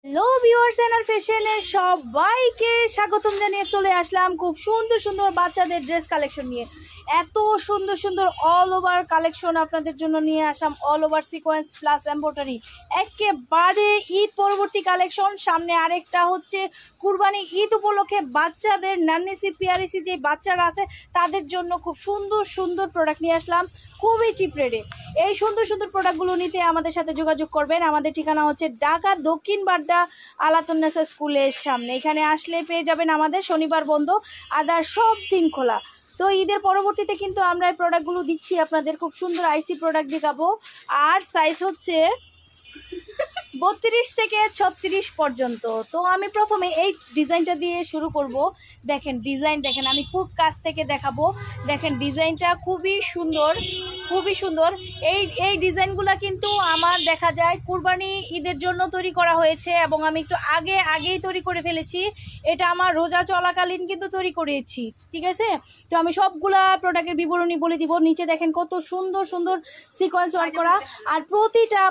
Hello viewers, এনার ফ্যাশনে সবাইকে স্বাগতম জানিয়ে চলে আসলাম খুব সুন্দর সুন্দর বাচ্চাদের ড্রেস কালেকশন নিয়ে। এত সুন্দর সুন্দর অল ওভার কালেকশন আপনাদের জন্য নিয়ে আসলাম, all over sequence plus embroidery, একেবারে ঈদ পরবর্তী কালেকশন। সামনে আরেকটা হচ্ছে কুরবানি ঈদ উপলক্ষে বাচ্চাদের নান্নিসি পিয়ারিসি যে বাচ্চারা আছে তাদের জন্য খুব সুন্দর সুন্দর প্রোডাক্ট নিয়ে আসলাম খুবই চিপ রেটে। এই সুন্দর সুন্দর প্রোডাক্টগুলো নিতে আমাদের সাথে যোগাযোগ করবেন। আমাদের ঠিকানা হচ্ছে ঢাকা দক্ষিণ বাড্ডা আলাতুন্নেসা স্কুলের সামনে। এখানে আসলে পেয়ে যাবেন আমাদের, শনিবার বন্ধ, আদার সব দিন খোলা। তো ঈদের পরবর্তীতে কিন্তু আমরা এই প্রোডাক্টগুলো দিচ্ছি আপনাদের, খুব সুন্দর আইসি প্রোডাক্ট দেখাবো। আর সাইজ হচ্ছে 32 থেকে 36 পর্যন্ত। তো আমি প্রথমে এই ডিজাইনটা দিয়ে শুরু করব। দেখেন ডিজাইন, দেখেন আমি খুব কাছ থেকে দেখাবো। দেখেন ডিজাইনটা খুবই সুন্দর, খুবই সুন্দর। এই ডিজাইনগুলো কিন্তু আমার দেখা যায় কুরবানি ঈদের জন্য তৈরি করা হয়েছে এবং আমি একটু আগেই তৈরি করে ফেলেছি। এটা আমার রোজা চলাকালীন কিন্তু তৈরি করেছি, ঠিক আছে। তো আমি সবগুলা প্রোডাক্টের বিবরণী বলে দিব। নিচে দেখেন কত সুন্দর সুন্দর সিকোয়েন্স ওয়ার্ক করা, আর প্রতিটা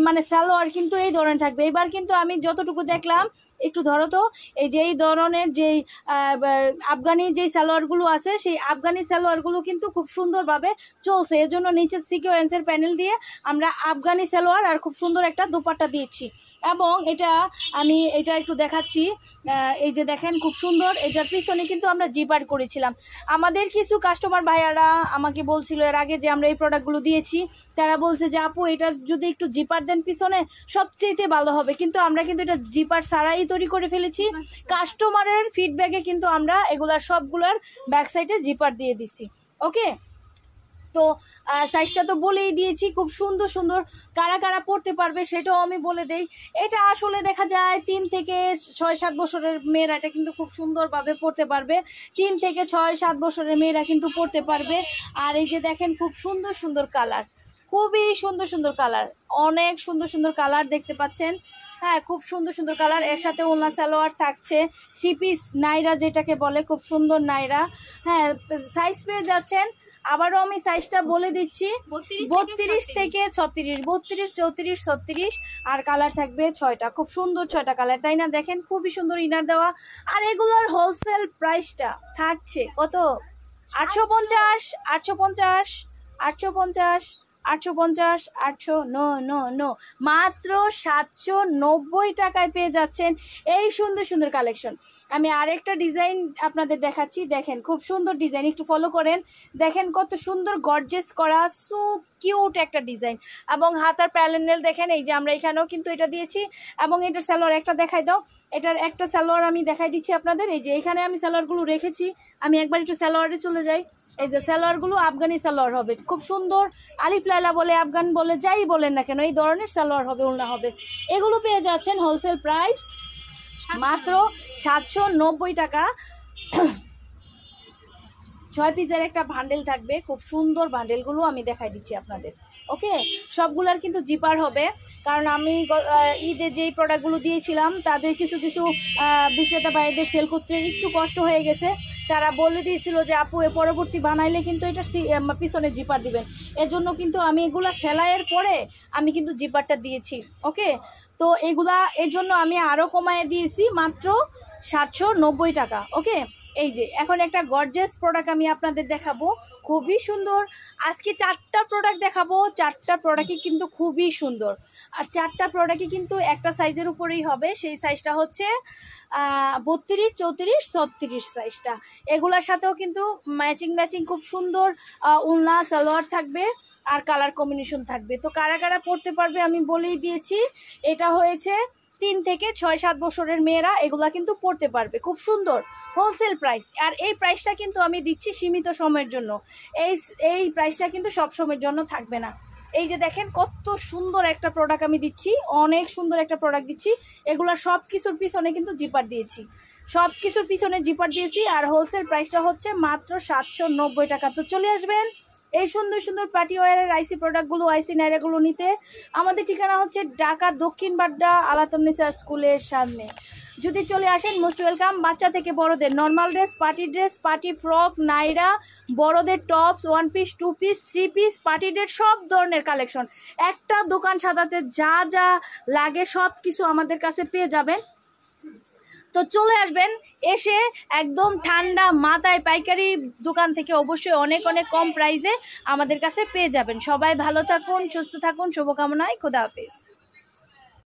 মানে সালোয়ার কিন্তু এই ধরনের থাকবে। এবার কিন্তু আমি যতটুকু দেখলাম, একটু ধরো তো, এই যে এই ধরনের যেই আফগানি যেই সালোয়ারগুলো আছে সেই আফগানি সালোয়ারগুলো কিন্তু খুব সুন্দরভাবে চলছে। এর জন্য নিচে সিকোয়েন্সের প্যানেল দিয়ে আমরা আফগানি সালোয়ার আর খুব সুন্দর একটা দোপাট্টা দিয়েছি। এবং আমি এটা একটু দেখাচ্ছি। এই যে দেখেন খুব সুন্দর, এটার পিছনে কিন্তু আমরা জিপার করেছিলাম। আমাদের কিছু কাস্টমার ভাইয়ারা আমাকে বলছিল এর আগে যে আমরা এই প্রোডাক্টগুলো দিয়েছি, তারা বলছে যে আপু এটা যদি একটু জিপার দেন পিছনে সবচেয়ে ভালো হবে, কিন্তু আমরা কিন্তু এটা জিপার ছাড়াই তৈরি করে ফেলেছি। কাস্টমারের ফিডব্যাকে কিন্তু আমরা এগুলার সবগুলার ব্যাক সাইডে জিপার দিয়ে দিছি। ওকে, তো সাইজটা তো বলেই দিয়েছি। খুব সুন্দর সুন্দর, কারা কারা পড়তে পারবে সেটাও আমি বলে দেই। এটা আসলে দেখা যায় 3 থেকে 6-7 বছরের মেয়েরা এটা কিন্তু খুব সুন্দরভাবে পড়তে পারবে। 3 থেকে 6-7 বছরের মেয়েরা কিন্তু পড়তে পারবে। আর এই যে দেখেন খুব সুন্দর সুন্দর কালার, খুবই সুন্দর সুন্দর কালার, অনেক সুন্দর সুন্দর কালার দেখতে পাচ্ছেন। হ্যাঁ, খুব সুন্দর সুন্দর কালার। এর সাথে ওড়না সালোয়ার থাকছে, 3 পিস নাইরা যেটাকে বলে, খুব সুন্দর নাইরা। হ্যাঁ, সাইজ পেয়ে যাচ্ছেন। আবারও আমি সাইজটা বলে দিচ্ছি, 32 থেকে 36, 32, 34, 36। আর কালার থাকবে 6টা, খুব সুন্দর 6টা কালার, তাই না? দেখেন খুবই সুন্দর ইনার দেওয়া। আর এগুলোর হোলসেল প্রাইসটা থাকছে কত? 850, 850, 850, 850, 800, নো, মাত্র 790 টাকায় পেয়ে যাচ্ছেন এই সুন্দর সুন্দর কালেকশন। আমি আরেকটা ডিজাইন আপনাদের দেখাচ্ছি। দেখেন খুব সুন্দর ডিজাইন, একটু ফলো করেন। দেখেন কত সুন্দর গর্জেস করা, সো কিউট একটা ডিজাইন। এবং হাতার প্যানেল দেখেন, এই যে আমরা এখানেও কিন্তু এটা দিয়েছি। এবং এটার সালোয়ার একটা দেখাই দাও। এটার একটা সালোয়ার আমি দেখাই দিচ্ছি আপনাদের। এই যে এখানে আমি সালোয়ারগুলো রেখেছি, আমি একবার একটু সালোয়ারে চলে যাই। এই যে সালোয়ারগুলো আফগানি সালোয়ার হবে, খুব সুন্দর। আলিফ লাইলা বলে, আফগান বলে, যাই বলেন না কেন, এই ধরনের সালোয়ার হবে, ওড়না হবে। এগুলো পেয়ে যাচ্ছেন হোলসেল প্রাইস মাত্র 790 টাকা। 6 পিসের একটা বান্ডেল থাকবে, খুব সুন্দর বান্ডেলগুলো আমি দেখাই দিচ্ছি আপনাদের। ওকে, সবগুলার কিন্তু জিপার হবে, কারণ আমি ঈদে যেই প্রোডাক্টগুলো দিয়েছিলাম তাদের কিছু কিছু বিক্রেতা ভাইদের সেল করতে একটু কষ্ট হয়ে গেছে। তারা বলে দিয়েছিল যে আপু এ পরবর্তী বানাইলে কিন্তু এটা পিছনে জিপার দিবেন। এজন্য কিন্তু আমি এগুলা সেলাইয়ের পরে আমি কিন্তু জিপারটা দিয়েছি। ওকে, তো এর জন্য আমি আরও কমায় দিয়েছি মাত্র 790 টাকা। ওকে, এই যে এখন একটা গর্জিয়াস প্রোডাক্ট আমি আপনাদের দেখাবো, খুবই সুন্দর। আজকে 4টা প্রোডাক্ট দেখাবো, 4টা প্রোডাক্টই কিন্তু খুবই সুন্দর। আর 4টা প্রোডাক্টই কিন্তু একটা সাইজের উপরেই হবে, সেই সাইজটা হচ্ছে 32, 34, 36 সাইজটা। এগুলোর সাথেও কিন্তু ম্যাচিং খুব সুন্দর ওড়না সালোয়ার থাকবে আর কালার কম্বিনেশন থাকবে। তো কারা কারা পড়তে পারবে আমি বলেই দিয়েছি। এটা হয়েছে 3 থেকে 6-7 বছরের মেয়েরা এগুলা কিন্তু পড়তে পারবে, খুব সুন্দর হোলসেল প্রাইস। আর এই প্রাইসটা কিন্তু আমি দিচ্ছি সীমিত সময়ের জন্য, এই প্রাইসটা কিন্তু সব সময়ের জন্য থাকবে না। এই যে দেখেন কত সুন্দর একটা প্রোডাক্ট আমি দিচ্ছি, অনেক সুন্দর একটা প্রোডাক্ট দিচ্ছি। এগুলা সব কিছুর পিছনে কিন্তু জিপার দিয়েছি, সব কিছুর পিছনে জিপার দিয়েছি। আর হোলসেল প্রাইসটা হচ্ছে মাত্র 790 টাকা। তো চলে আসবেন এই সুন্দর সুন্দর পার্টি ওয়ারের আইসি প্রোডাক্টগুলো, আইসি নাইরাগুলো নিতে আমাদের ঠিকানা হচ্ছে ঢাকা দক্ষিণ বাড্ডা আলাতুন্নেসা স্কুলের সামনে। যদি চলে আসেন মোস্ট ওয়েলকাম। বাচ্চা থেকে বড়দের নর্মাল ড্রেস, পার্টি ফ্রক, নাইরা, বড়দের tops, 1 piece, 2 piece, 3 piece, party dress, সব ধরনের কালেকশন। একটা দোকান সাজাতে যা যা লাগে সব কিছু আমাদের কাছে পেয়ে যাবেন। তো চলে আসবেন, এসে একদম ঠান্ডা মাথায় পাইকারি দোকান থেকে অবশ্যই অনেক অনেক কম প্রাইসে আমাদের কাছে পেয়ে যাবেন। সবাই ভালো থাকুন, সুস্থ থাকুন, শুভকামনায়, খোদা হাফেজ।